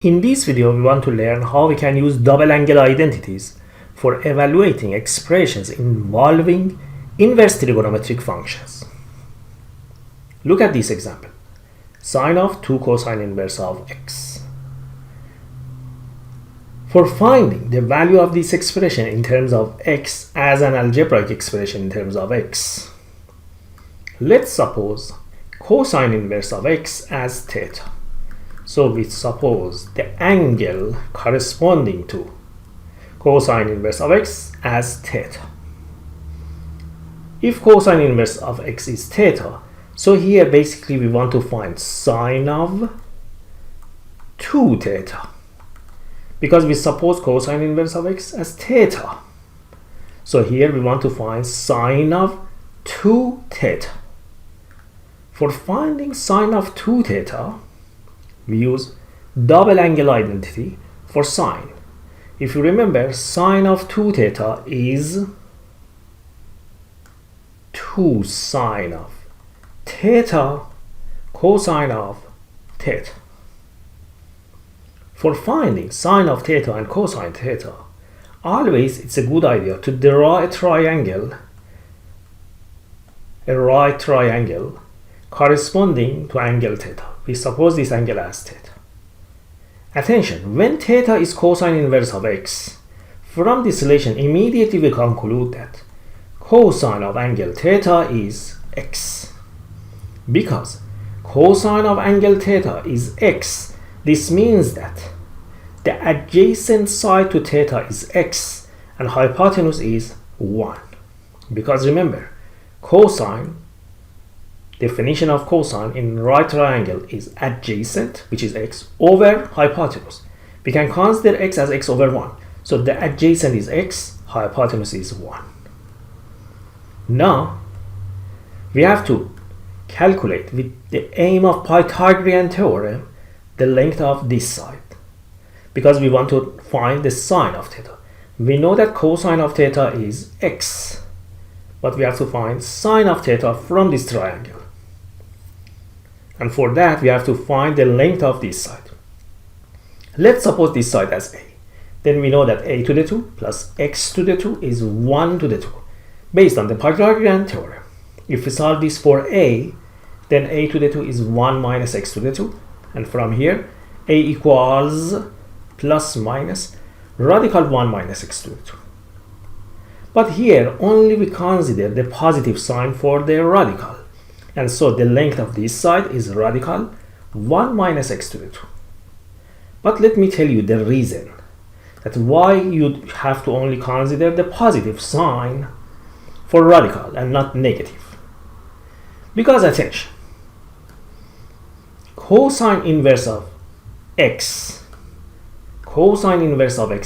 In this video, we want to learn how we can use double-angle identities for evaluating expressions involving inverse trigonometric functions. Look at this example. Sine of 2 cosine inverse of x. For finding the value of this expression in terms of x as an algebraic expression in terms of x, let's suppose cosine inverse of x as theta. So we suppose the angle corresponding to cosine inverse of x as theta. If cosine inverse of x is theta, so here basically we want to find sine of 2 theta, because we suppose cosine inverse of x as theta. So here we want to find sine of 2 theta. For finding sine of 2 theta, we use double angle identity for sine. If you remember, sine of 2 theta is 2 sine of theta cosine of theta. For finding sine of theta and cosine theta, always it's a good idea to draw a triangle, a right triangle corresponding to angle theta. We suppose this angle as theta. Attention, when theta is cosine inverse of x, from this relation immediately we conclude that cosine of angle theta is x. Because cosine of angle theta is x, this means that the adjacent side to theta is x and hypotenuse is 1. Because remember, cosine, definition of cosine in right triangle is adjacent, which is x, over hypotenuse. We can consider x as x over 1. So the adjacent is x, hypotenuse is 1. Now, we have to calculate with the aim of Pythagorean theorem the length of this side, because we want to find the sine of theta. We know that cosine of theta is x, but we have to find sine of theta from this triangle. And for that, we have to find the length of this side. Let's suppose this side as a. Then we know that a to the 2 plus x to the 2 is 1 to the 2, based on the Pythagorean theorem. If we solve this for a, then a to the 2 is 1 minus x to the 2. And from here, a equals plus minus radical 1 minus x to the 2. But here, only we consider the positive sign for the radical. And so the length of this side is radical 1 minus x to the 2. But let me tell you the reason that why you have to only consider the positive sign for radical and not negative. Because attention, cosine inverse of x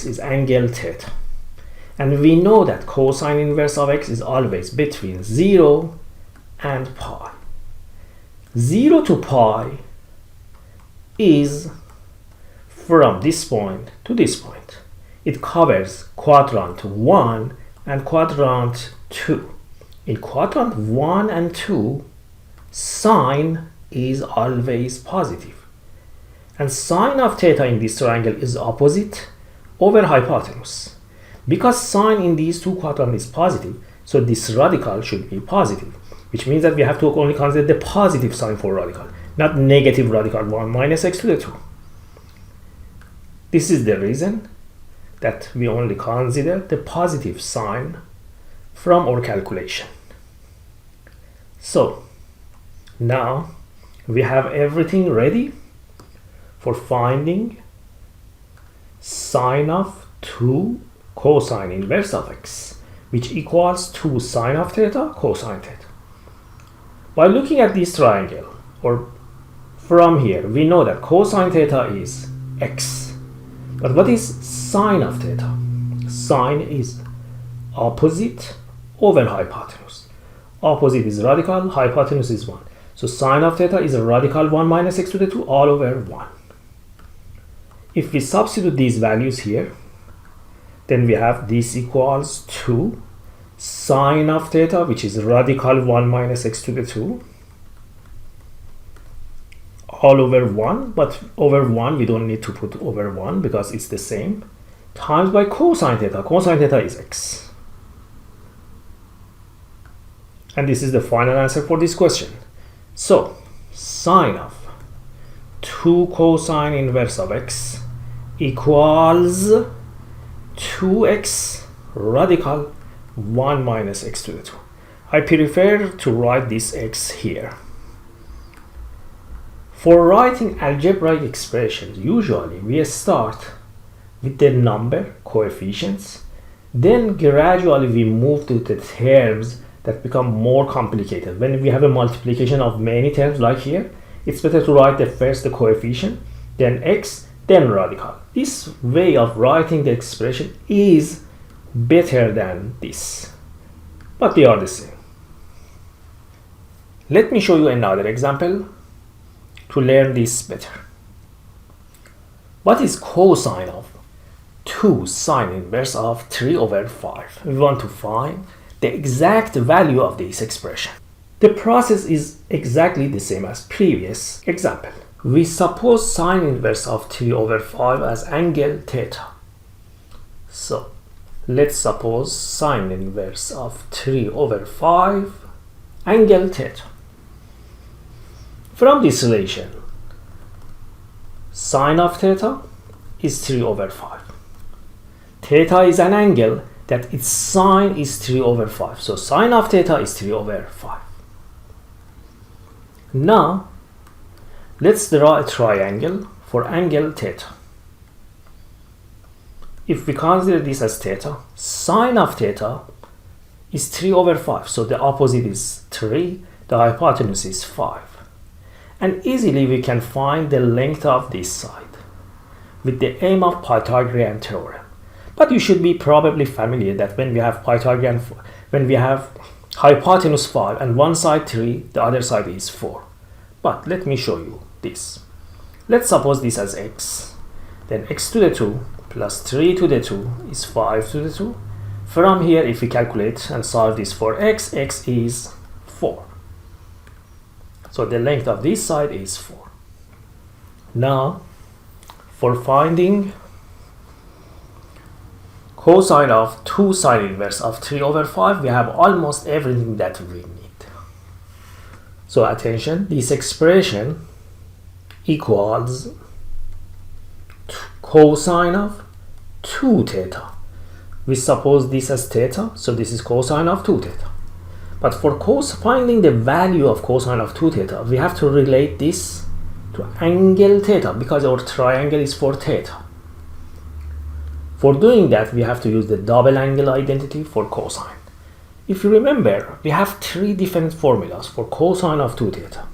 is angle theta. And we know that cosine inverse of x is always between 0 and pi. 0 to pi is from this point to this point. It covers quadrant 1 and quadrant 2. In quadrant 1 and 2, sine is always positive. And sine of theta in this triangle is opposite over hypotenuse. Because sine in these two quadrants is positive, so this radical should be positive, which means that we have to only consider the positive sign for radical, not negative radical 1 minus x to the 2. This is the reason that we only consider the positive sign from our calculation. So, now we have everything ready for finding sine of 2 cosine inverse of x, which equals 2 sine of theta cosine theta. By looking at this triangle, or from here, we know that cosine theta is x. But what is sine of theta? Sine is opposite over hypotenuse. Opposite is radical, hypotenuse is 1. So sine of theta is a radical 1 minus x to the 2 all over 1. If we substitute these values here, then we have this equals 2 sine of theta, which is radical 1 minus x to the 2, all over 1, but over 1 we don't need to put over 1 because it's the same, times by cosine theta. Cosine theta is x. And this is the final answer for this question. So sine of 2 cosine inverse of x equals 2x radical 1 minus x to the 2. I prefer to write this x here. For writing algebraic expressions, usually we start with the number, coefficients, then gradually we move to the terms that become more complicated. When we have a multiplication of many terms like here, it's better to write the coefficient, then x, then radical. This way of writing the expression is better than this, but they are the same. Let me show you another example to learn this better. What is cosine of 2 sine inverse of 3 over 5? We want to find the exact value of this expression. The process is exactly the same as previous example. We suppose sine inverse of 3 over 5 as angle theta. So let's suppose sine inverse of 3 over 5 angle theta. From this relation, sine of theta is 3 over 5. Theta is an angle that its sine is 3 over 5. So sine of theta is 3 over 5. Now, let's draw a triangle for angle theta. If we consider this as theta, sine of theta is 3 over 5. So the opposite is 3, the hypotenuse is 5. And easily we can find the length of this side with the aim of Pythagorean theorem. But you should be probably familiar that when we have hypotenuse 5 and one side 3, the other side is 4. But let me show you this. Let's suppose this as x. Then x to the 2 plus 3 to the 2 is 5 to the 2. From here, if we calculate and solve this for x, x is 4. So the length of this side is 4. Now, for finding cosine of 2 sine inverse of 3 over 5, we have almost everything that we need. So attention, this expression equals cosine of 2 theta. We suppose this as theta, so this is cosine of 2 theta. But for finding the value of cosine of 2 theta, we have to relate this to angle theta because our triangle is for theta. For doing that, we have to use the double angle identity for cosine. If you remember, we have 3 different formulas for cosine of 2 theta.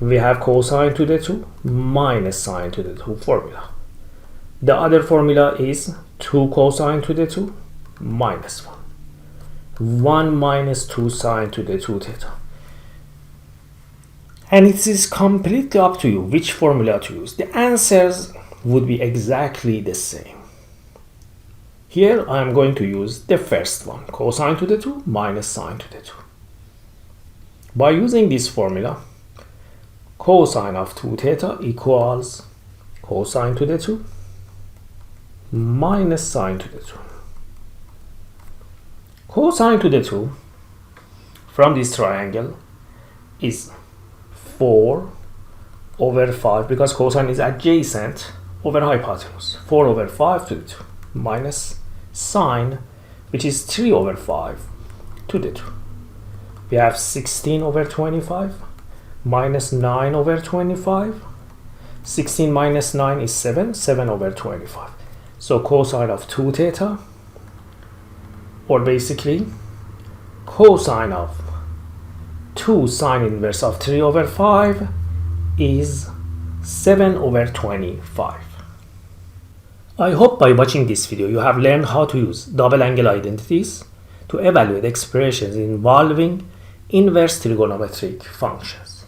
We have cosine to the 2 minus sine to the 2 formula. The other formula is 2 cosine to the 2 minus 1. 1 minus 2 sine to the 2 theta. And it is completely up to you which formula to use. The answers would be exactly the same. Here I am going to use the first one, cosine to the 2 minus sine to the 2. By using this formula, cosine of 2 theta equals cosine to the 2 minus sine to the 2. Cosine to the 2 from this triangle is 4 over 5 because cosine is adjacent over hypotenuse. 4 over 5 to the 2 minus sine, which is 3 over 5 to the 2. We have 16 over 25 minus 9 over 25. 16 minus 9 is 7, 7 over 25. So cosine of 2 theta, or basically cosine of 2 sine inverse of 3 over 5 is 7 over 25. I hope by watching this video you have learned how to use double angle identities to evaluate expressions involving inverse trigonometric functions.